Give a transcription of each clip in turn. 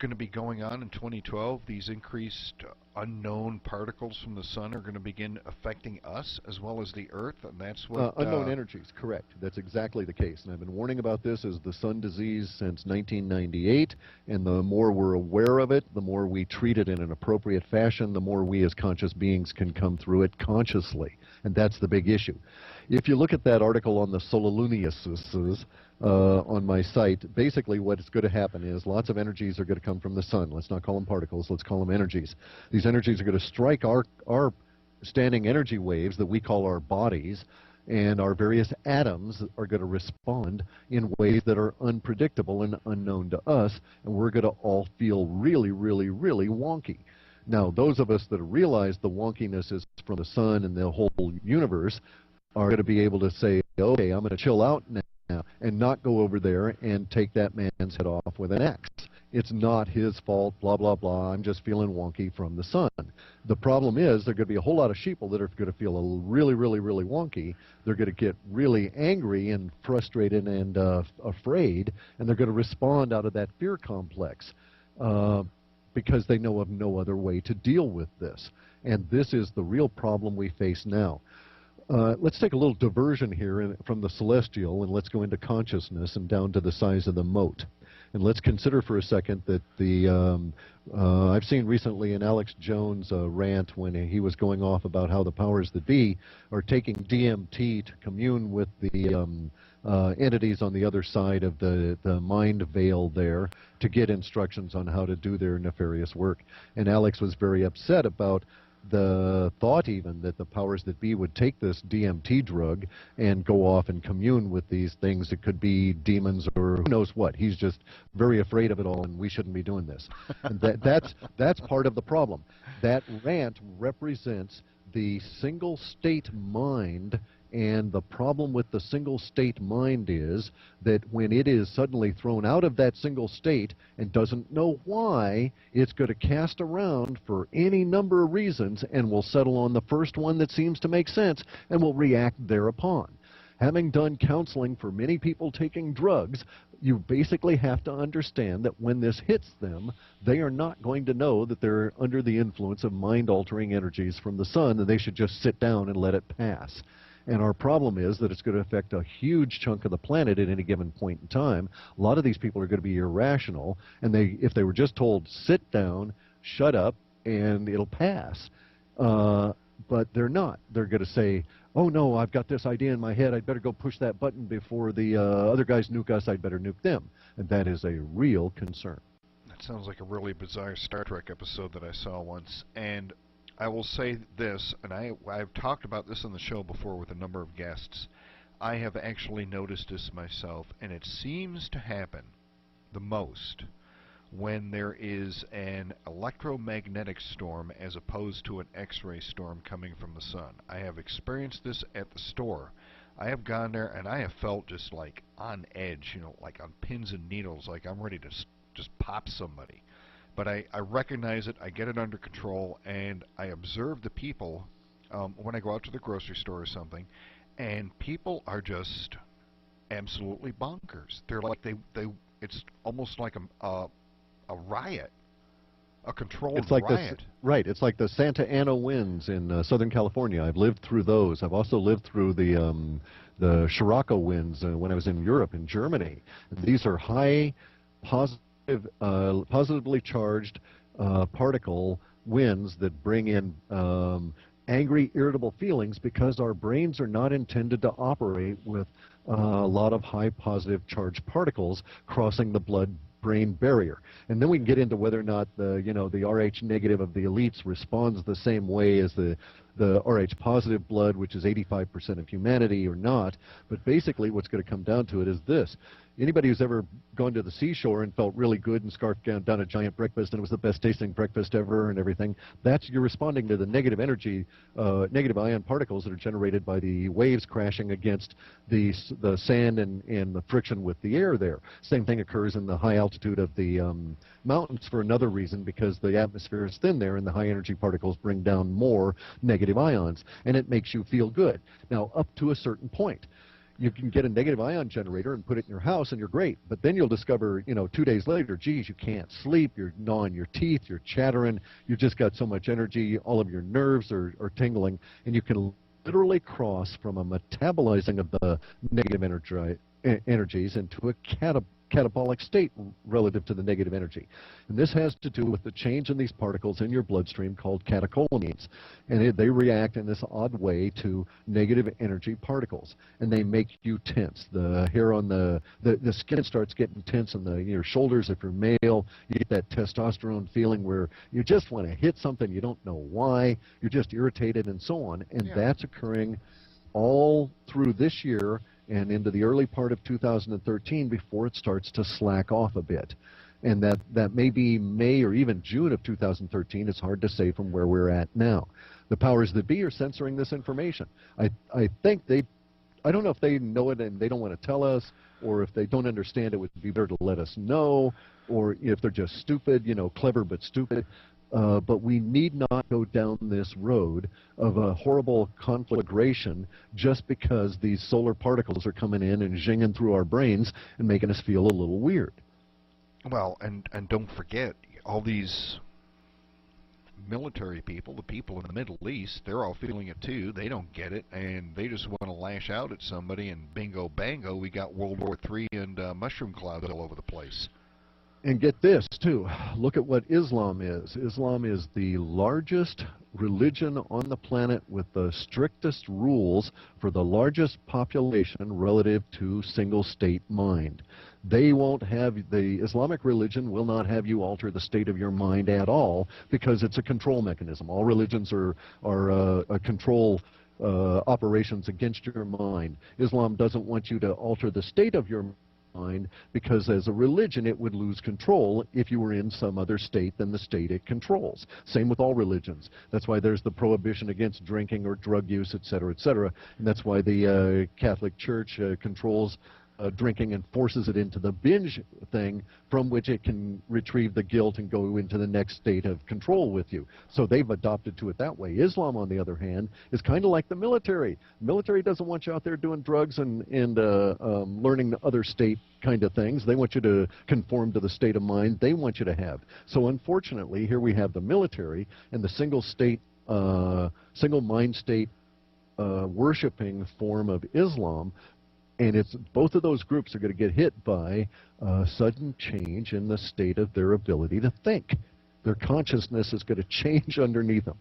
going to be going on in 2012? These increased unknown particles from the sun are going to begin affecting us as well as the Earth, and that's what... Unknown energies, correct. That's exactly the case. And I've been warning about this as the sun disease since 1998, and the more we're aware of it, the more we treat it in an appropriate fashion, the more we as conscious beings can come through it consciously. And that's the big issue. If you look at that article on the sololunases on my site, basically what's going to happen is lots of energies are going to come from the sun. Let's not call them particles, let's call them energies. These energies are going to strike our standing energy waves that we call our bodies, and our various atoms are going to respond in ways that are unpredictable and unknown to us, and we're going to all feel really, really, really wonky. Now, those of us that realize the wonkiness is from the sun and the whole universe are going to be able to say, okay, I'm going to chill out now and not go over there and take that man's head off with an axe. It's not his fault, blah, blah, blah. I'm just feeling wonky from the sun. The problem is there are going to be a whole lot of sheeple that are going to feel really, really, really wonky. They're going to get really angry and frustrated and afraid, and they're going to respond out of that fear complex. Because they know of no other way to deal with this. And this is the real problem we face now. Let's take a little diversion here from the celestial, and let's go into consciousness and down to the size of the mote. And let's consider for a second that I've seen recently an Alex Jones rant when he was going off about how the powers that be are taking DMT to commune with the entities on the other side of the mind veil there to get instructions on how to do their nefarious work. And Alex was very upset about the thought even that the powers that be would take this DMT drug and go off and commune with these things. It could be demons or who knows what. He's just very afraid of it all, and we shouldn't be doing this. And that's part of the problem. That rant represents the single state mind. And the problem with the single state mind is that when it is suddenly thrown out of that single state and doesn't know why, it's going to cast around for any number of reasons and will settle on the first one that seems to make sense and will react thereupon. Having done counseling for many people taking drugs, you basically have to understand that when this hits them, they are not going to know that they're under the influence of mind-altering energies from the sun, and they should just sit down and let it pass. And our problem is that it's going to affect a huge chunk of the planet at any given point in time. A lot of these people are going to be irrational, and if they were just told, sit down, shut up, and it'll pass. But they're not. They're going to say, oh no, I've got this idea in my head, I'd better go push that button before the other guys nuke us, I'd better nuke them. And that is a real concern. That sounds like a really bizarre Star Trek episode that I saw once. And I will say this, and I've talked about this on the show before with a number of guests. I have actually noticed this myself, and it seems to happen the most when there is an electromagnetic storm as opposed to an X-ray storm coming from the sun. I have experienced this at the store. I have gone there and I have felt just like on edge, you know, like on pins and needles, like I'm ready to just pop somebody. But I recognize it, I get it under control, and I observe the people when I go out to the grocery store or something, and people are just absolutely bonkers. They're like, it's almost like a riot, a controlled riot. Right, it's like the Santa Ana winds in Southern California. I've lived through those. I've also lived through the Scirocco winds when I was in Europe, in Germany. These are high positively charged particle winds that bring in angry, irritable feelings because our brains are not intended to operate with a lot of high positive charged particles crossing the blood-brain barrier. And then we can get into whether or not the Rh negative of the elites responds the same way as the Rh positive blood, which is 85% of humanity, or not. But basically what's going to come down to it is this. Anybody who's ever gone to the seashore and felt really good and scarfed down a giant breakfast and it was the best tasting breakfast ever and everything, you're responding to the negative energy, negative ion particles that are generated by the waves crashing against the sand and the friction with the air there. Same thing occurs in the high altitude of the mountains for another reason, because the atmosphere is thin there and the high energy particles bring down more negative ions, and it makes you feel good. Now, up to a certain point. You can get a negative ion generator and put it in your house and you're great. But then you'll discover, 2 days later, geez, you can't sleep, you're gnawing your teeth, you're chattering, you've just got so much energy, all of your nerves are tingling, and you can literally cross from a metabolizing of the negative energies into a catabolic state relative to the negative energy. And this has to do with the change in these particles in your bloodstream called catecholamines. And they react in this odd way to negative energy particles. And they make you tense. The hair on the skin starts getting tense in your shoulders. If you're male, you get that testosterone feeling where you just want to hit something, you don't know why, you're just irritated and so on. And that's occurring all through this year and into the early part of 2013 before it starts to slack off a bit. And that may be May or even June of 2013. It's hard to say from where we're at now. The powers that be are censoring this information. I think I don't know if they know it and they don't want to tell us, or if they don't understand it would be better to let us know, or if they're just stupid, clever but stupid. But we need not go down this road of a horrible conflagration just because these solar particles are coming in and zinging through our brains and making us feel a little weird. Well, and don't forget, all these military people, the people in the Middle East, they're all feeling it too. They don't get it, and they just want to lash out at somebody, and bingo bango, we got World War III and mushroom clouds all over the place. And get this, too. Look at what Islam is. Islam is the largest religion on the planet with the strictest rules for the largest population relative to single-state mind. They won't have, the Islamic religion will not have you alter the state of your mind at all because it's a control mechanism. All religions are control operations against your mind. Islam doesn't want you to alter the state of your mind because as a religion it would lose control if you were in some other state than the state it controls. Same with all religions. That's why there's the prohibition against drinking or drug use, etc., etc. And that's why the Catholic Church controls drinking and forces it into the binge thing from which it can retrieve the guilt and go into the next state of control with you. So they've adopted to it that way. Islam, on the other hand, is kind of like the military. The military doesn't want you out there doing drugs and learning other state kind of things. They want you to conform to the state of mind they want you to have. So unfortunately, here we have the military and the single mind state worshiping form of Islam. And it's both of those groups are going to get hit by a sudden change in the state of their ability to think. Their consciousness is going to change underneath them.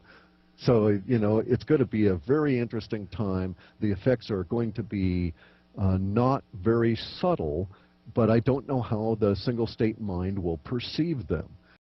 So, it's going to be a very interesting time. The effects are going to be not very subtle, but I don't know how the single-state mind will perceive them.